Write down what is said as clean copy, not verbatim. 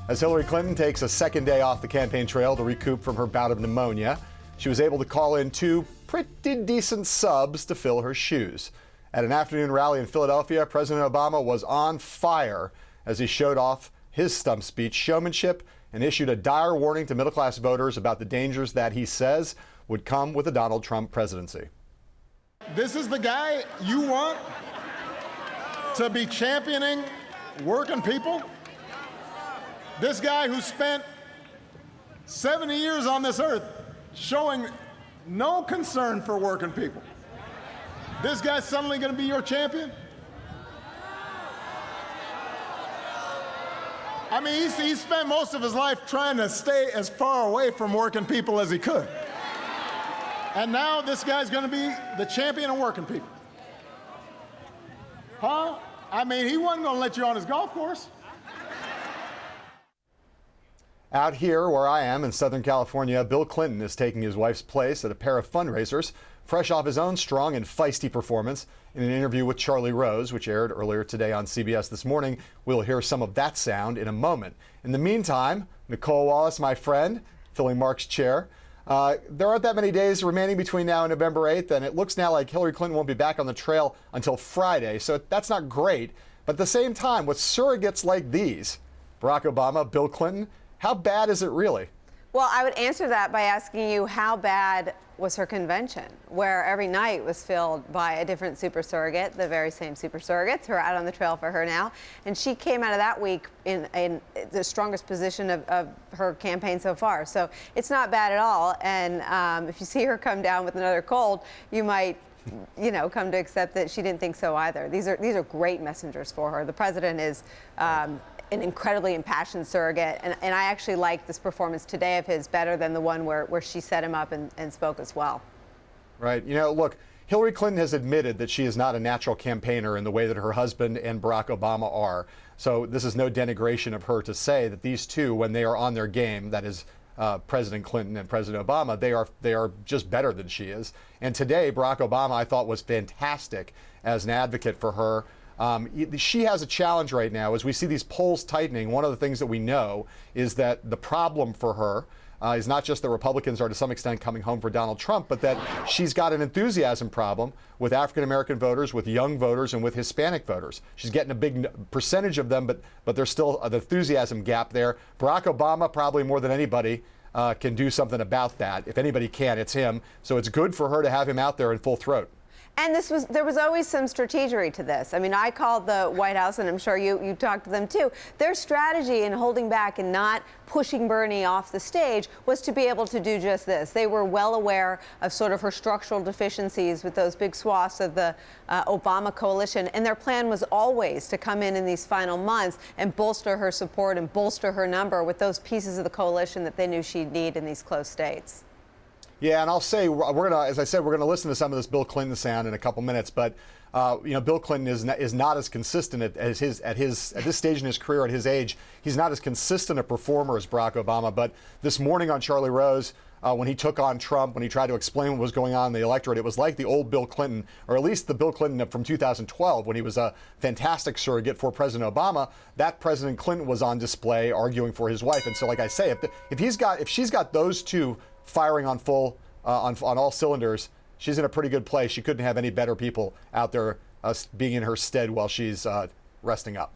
As Hillary Clinton takes a second day off the campaign trail to recoup from her bout of pneumonia, she was able to call in two pretty decent subs to fill her shoes. At an afternoon rally in Philadelphia, President Obama was on fire as he showed off his stump speech showmanship and issued a dire warning to middle-class voters about the dangers that he says would come with the Donald Trump presidency. This is the guy you want to be championing working people? This guy who spent 70 years on this earth showing no concern for working people. This guy's suddenly going to be your champion? I mean, he spent most of his life trying to stay as far away from working people as he could. And now this guy's going to be the champion of working people. Huh? I mean, he wasn't going to let you on his golf course. Out here where I am in Southern California, Bill Clinton is taking his wife's place at a pair of fundraisers, fresh off his own strong and feisty performance in an interview with Charlie Rose, which aired earlier today on CBS This Morning. We'll hear some of that sound in a moment. In the meantime, Nicolle Wallace, my friend, filling Mark's chair. There aren't that many days remaining between now and November 8th, and it looks now like Hillary Clinton won't be back on the trail until Friday, so that's not great. But at the same time, with surrogates like these, Barack Obama, Bill Clinton, how bad is it really? Well, I would answer that by asking you, how bad was her convention, where every night was filled by a different super surrogate, the very same super surrogates who are out on the trail for her now. And she came out of that week in the strongest position of her campaign so far. So it's not bad at all. And if you see her come down with another cold, you might come to accept that she didn't think so either. These are great messengers for her. The president is an incredibly impassioned surrogate, and I actually like this performance today of his better than the one where she set him up and spoke as well. Right. Look, Hillary Clinton has admitted that she is not a natural campaigner in the way that her husband and Barack Obama are. So this is no denigration of her to say that these two, when they are on their game, that is President Clinton and President Obama, they are just better than she is. And today, Barack Obama, I thought, was fantastic as an advocate for her. She has a challenge right now. As we see these polls tightening, one of the things that we know is that the problem for her is not just that Republicans are to some extent coming home for Donald Trump, but that she's got an enthusiasm problem with African-American voters, with young voters, and with Hispanic voters. She's getting a big percentage of them, but there's still an enthusiasm gap there. Barack Obama, probably more than anybody, can do something about that. If anybody can, it's him. So it's good for her to have him out there in full throat. And there was always some strategery to this. I mean, I called the White House, and I'm sure you talked to them too. Their strategy in holding back and not pushing Bernie off the stage was to be able to do just this. They were well aware of sort of her structural deficiencies with those big swaths of the Obama coalition, and their plan was always to come in these final months and bolster her support and bolster her number with those pieces of the coalition that they knew she'd need in these close states. Yeah, and I'll say as I said, we're gonna listen to some of this Bill Clinton sound in a couple minutes. But Bill Clinton is not as consistent at this stage in his career, at his age. He's not as consistent a performer as Barack Obama. But this morning on Charlie Rose, when he took on Trump, when he tried to explain what was going on in the electorate, it was like the old Bill Clinton, or at least the Bill Clinton from 2012, when he was a fantastic surrogate for President Obama. That President Clinton was on display arguing for his wife. And so, like I say, if she's got those two firing on all cylinders, she's in a pretty good place. She couldn't have any better people out there being in her stead while she's resting up.